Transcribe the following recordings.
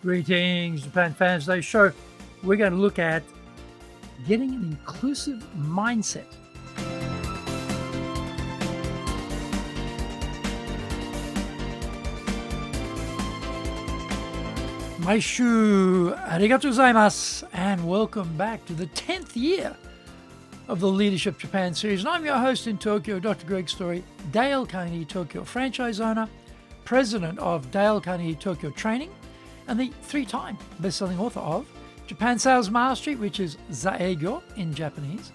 Greetings, Japan fans. Today's show, we're going to look at getting an inclusive mindset. Maishu, arigatou gozaimasu, and welcome back to the 10th year of the Leadership Japan series. And I'm your host in Tokyo, Dr. Greg Story, Dale Carnegie Tokyo franchise owner, president of Dale Carnegie Tokyo Training, and the 3-time best-selling author of Japan Sales Mastery, which is Zaegyo in Japanese,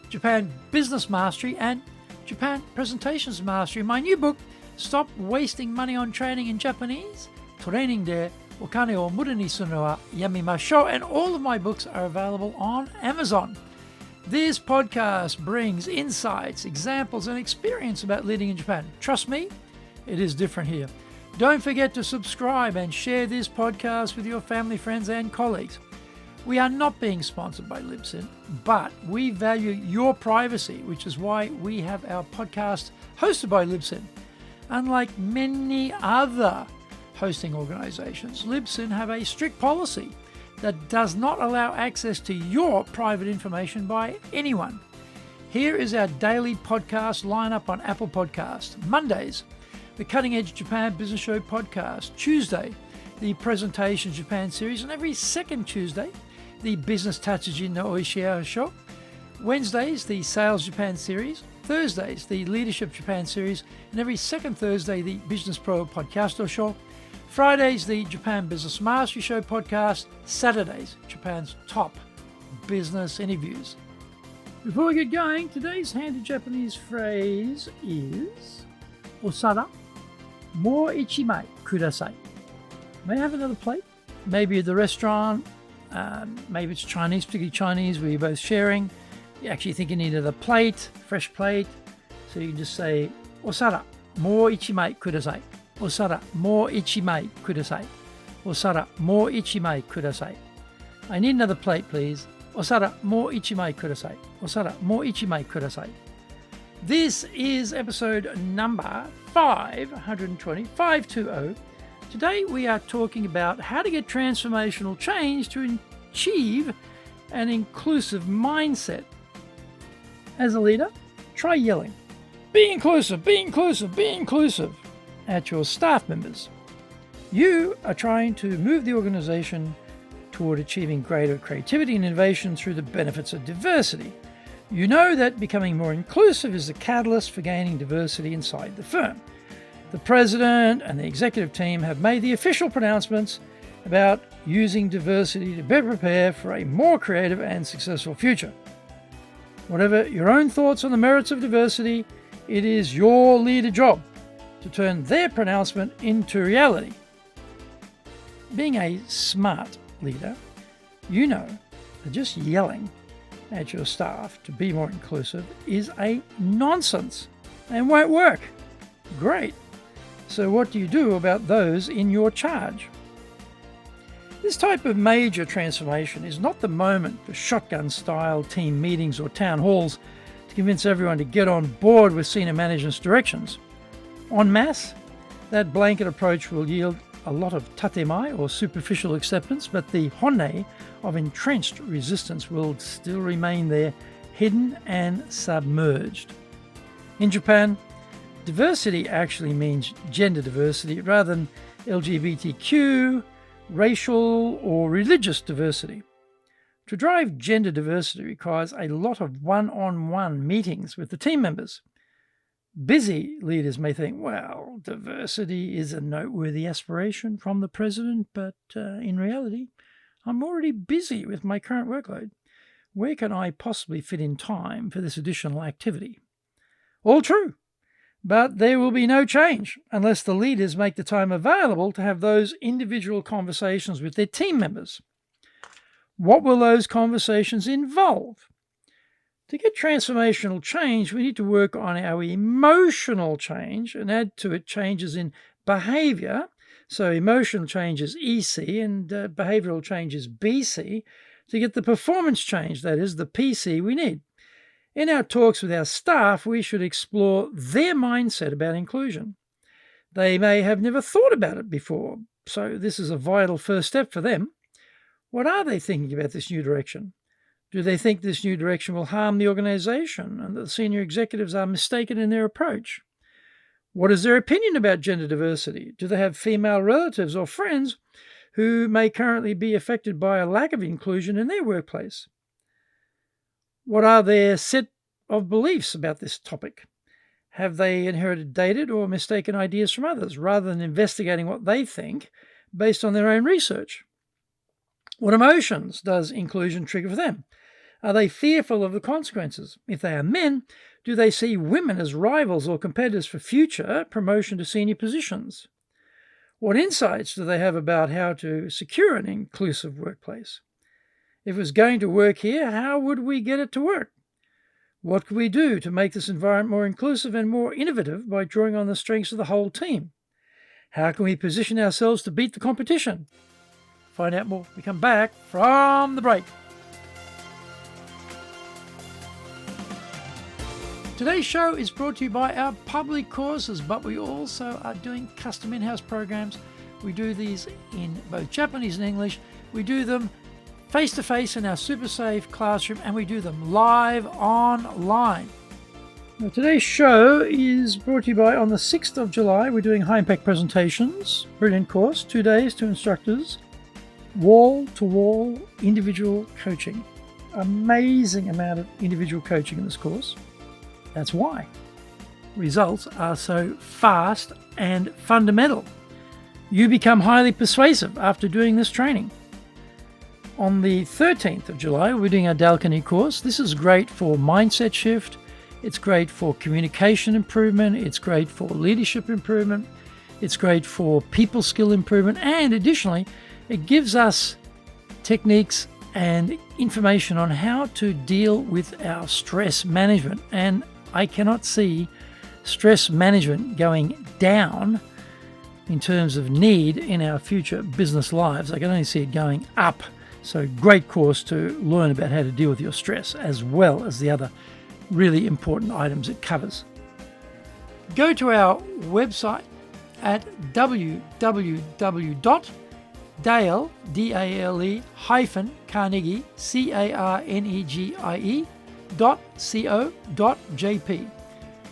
Japan Business Mastery, and Japan Presentations Mastery. My new book, Stop Wasting Money on Training in Japanese, Training de Okane o Mura ni suru no wa yamimashou, and all of my books are available on Amazon. This podcast brings insights, examples, and experience about leading in Japan. Trust me, it is different here. Don't forget to subscribe and share this podcast with your family, friends, and colleagues. We are not being sponsored by Libsyn, but we value your privacy, which is why we have our podcast hosted by Libsyn. Unlike many other hosting organizations, Libsyn have a strict policy that does not allow access to your private information by anyone. Here is our daily podcast lineup on Apple Podcasts. Mondays, the Cutting Edge Japan Business Show podcast. Tuesday, the Presentation Japan series, and every second Tuesday, the Business Tatsujin no Oishia show. Wednesdays, the Sales Japan series. Thursdays, the Leadership Japan series, and every second Thursday, the Business Pro Podcasto show. Fridays, the Japan Business Mastery Show podcast. Saturdays, Japan's top business interviews. Before we get going, today's handy Japanese phrase is Osara mo ichimai kudasai. May I have another plate? Maybe at the restaurant, maybe it's Chinese, particularly Chinese, where you're both sharing. You actually think you need another plate, fresh plate. So you can just say, Osara mo ichimai kudasai. Osara mo ichimai kudasai. Osara mo ichimai kudasai. I need another plate, please. Osara mo ichimai kudasai. Osara mo ichimai kudasai. This is episode number 520. Today we are talking about how to get transformational change to achieve an inclusive mindset. As a leader, try yelling, "Be inclusive, be inclusive, be inclusive," at your staff members. You are trying to move the organization toward achieving greater creativity and innovation through the benefits of diversity. You know that becoming more inclusive is the catalyst for gaining diversity inside the firm. The president and the executive team have made the official pronouncements about using diversity to better prepare for a more creative and successful future. Whatever your own thoughts on the merits of diversity, it is your leader job to turn their pronouncement into reality. Being a smart leader, you know that just yelling at your staff to be more inclusive is a nonsense and won't work. Great. So what do you do about those in your charge? This type of major transformation is not the moment for shotgun-style team meetings or town halls to convince everyone to get on board with senior management's directions. En masse, that blanket approach will yield a lot of tatemae or superficial acceptance, but the honne of entrenched resistance will still remain there, hidden and submerged. In Japan, diversity actually means gender diversity rather than LGBTQ, racial or religious diversity. To drive gender diversity requires a lot of one-on-one meetings with the team members. Busy leaders may think, well, diversity is a noteworthy aspiration from the president, but in reality, I'm already busy with my current workload. Where can I possibly fit in time for this additional activity? All true, but there will be no change unless the leaders make the time available to have those individual conversations with their team members. What will those conversations involve? To get transformational change, we need to work on our emotional change and add to it changes in behavior. So emotional change is EC and behavioral change is BC to get the performance change, that is the PC we need. In our talks with our staff, we should explore their mindset about inclusion. They may have never thought about it before, So this is a vital first step for them. What are they thinking about this new direction? Do they think this new direction will harm the organization and that the senior executives are mistaken in their approach? What is their opinion about gender diversity? Do they have female relatives or friends who may currently be affected by a lack of inclusion in their workplace? What are their set of beliefs about this topic? Have they inherited dated or mistaken ideas from others rather than investigating what they think based on their own research? What emotions does inclusion trigger for them? Are they fearful of the consequences? If they are men, do they see women as rivals or competitors for future promotion to senior positions? What insights do they have about how to secure an inclusive workplace? If it was going to work here, how would we get it to work? What could we do to make this environment more inclusive and more innovative by drawing on the strengths of the whole team? How can we position ourselves to beat the competition? Find out more when we come back from the break. Today's show is brought to you by our public courses, but we also are doing custom in-house programs. We do these in both Japanese and English. We do them face-to-face in our super safe classroom, and we do them live online. Now, today's show is brought to you by, on the 6th of July, we're doing high-impact presentations. Brilliant course, 2 days, 2 instructors. Wall-to-wall individual coaching. Amazing amount of individual coaching in this course. That's why results are so fast and fundamental. You become highly persuasive after doing this training. On the 13th of July, we're doing our Dalkani course. This is great for mindset shift. It's great for communication improvement. It's great for leadership improvement. It's great for people skill improvement. And additionally, it gives us techniques and information on how to deal with our stress management. And I cannot see stress management going down in terms of need in our future business lives. I can only see it going up. So great course to learn about how to deal with your stress as well as the other really important items it covers. Go to our website at www.dale-carnegie, carnegie.co.jp.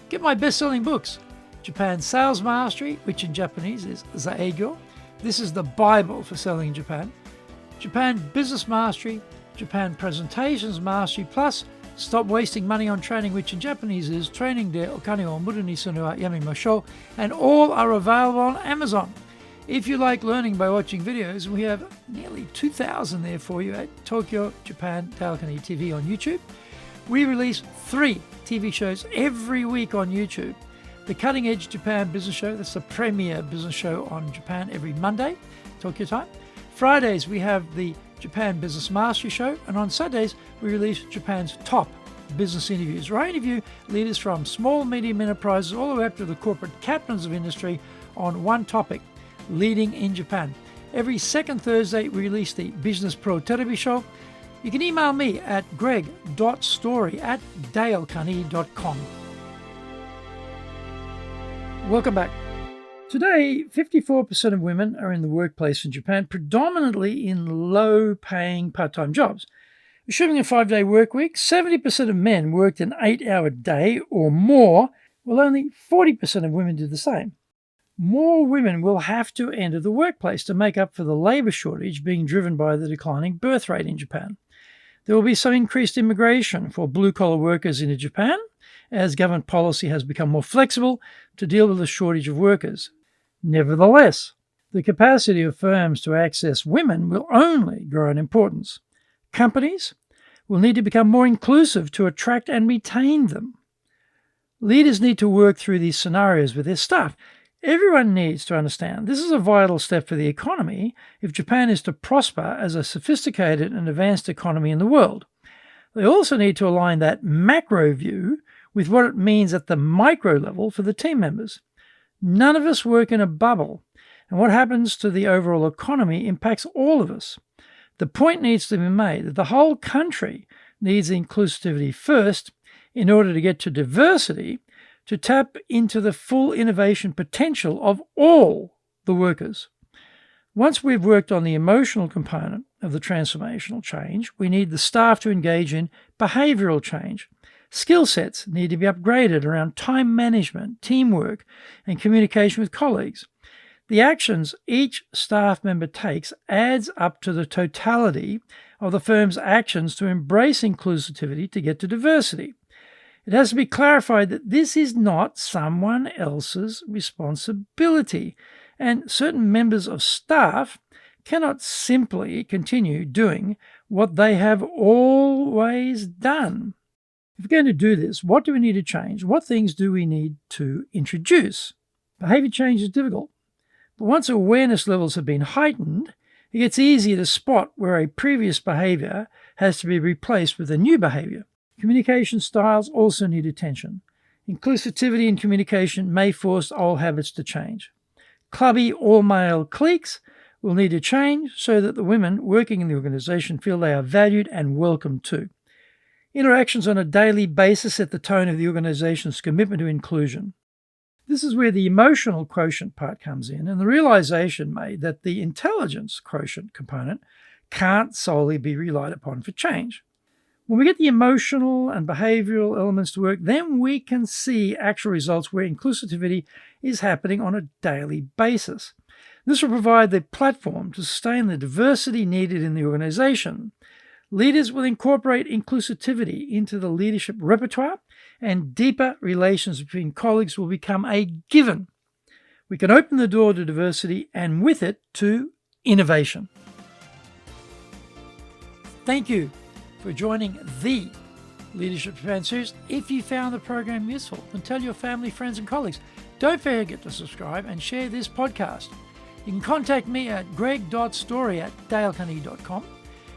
Get my best-selling books, Japan Sales Mastery, which in Japanese is Zaegyo. This is the Bible for selling in Japan. Japan Business Mastery, Japan Presentations Mastery, plus Stop Wasting Money on Training, which in Japanese is Training de Okane o Muru ni Sunu wa Yamimashou, and all are available on Amazon. If you like learning by watching videos, we have nearly 2,000 there for you at Tokyo Japan Dalkani TV on YouTube. We release 3 TV shows every week on YouTube. The Cutting Edge Japan Business Show, that's the premier business show on Japan every Monday, Tokyo time. Fridays, we have the Japan Business Mastery Show, and on Saturdays, we release Japan's top business interviews, where I interview leaders from small, medium enterprises all the way up to the corporate captains of industry on one topic, leading in Japan. Every second Thursday, we release the Business Pro Television Show. You can email me at greg.story@dalecarnegie.com. Welcome back. Today, 54% of women are in the workplace in Japan, predominantly in low-paying part-time jobs. Assuming a 5-day work week, 70% of men worked an 8-hour day or more, while only 40% of women did the same. More women will have to enter the workplace to make up for the labour shortage being driven by the declining birth rate in Japan. There will be some increased immigration for blue-collar workers into Japan, as government policy has become more flexible to deal with the shortage of workers. Nevertheless, the capacity of firms to access women will only grow in importance. Companies will need to become more inclusive to attract and retain them. Leaders need to work through these scenarios with their staff. Everyone needs to understand this is a vital step for the economy if Japan is to prosper as a sophisticated and advanced economy in the world. They also need to align that macro view with what it means at the micro level for the team members. None of us work in a bubble, and what happens to the overall economy impacts all of us. The point needs to be made that the whole country needs inclusivity first in order to get to diversity, to tap into the full innovation potential of all the workers. Once we've worked on the emotional component of the transformational change, we need the staff to engage in behavioural change. Skill sets need to be upgraded around time management, teamwork, and communication with colleagues. The actions each staff member takes adds up to the totality of the firm's actions to embrace inclusivity to get to diversity. It has to be clarified that this is not someone else's responsibility, and certain members of staff cannot simply continue doing what they have always done. If we're going to do this, what do we need to change? What things do we need to introduce? Behavior change is difficult, but once awareness levels have been heightened, it gets easier to spot where a previous behavior has to be replaced with a new behavior. Communication styles also need attention. Inclusivity in communication may force old habits to change. Clubby all-male cliques will need to change so that the women working in the organization feel they are valued and welcome too. Interactions on a daily basis set the tone of the organization's commitment to inclusion. This is where the emotional quotient part comes in, and the realization made that the intelligence quotient component can't solely be relied upon for change. When we get the emotional and behavioral elements to work, then we can see actual results where inclusivity is happening on a daily basis. This will provide the platform to sustain the diversity needed in the organization. Leaders will incorporate inclusivity into the leadership repertoire, and deeper relations between colleagues will become a given. We can open the door to diversity and with it to innovation. Thank you for joining the Leadership Japan series. If you found the program useful, then tell your family, friends, and colleagues. Don't forget to subscribe and share this podcast. You can contact me at greg.story@dalecarnegie.com.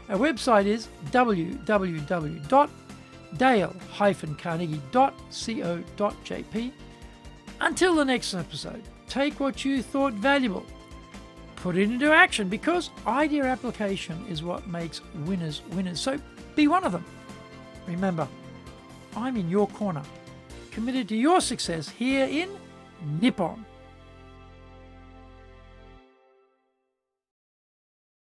Our website is www.dale-carnegie.co.jp. Until the next episode, take what you thought valuable, put it into action, because idea application is what makes winners winners. So be one of them. Remember, I'm in your corner, committed to your success here in Nippon.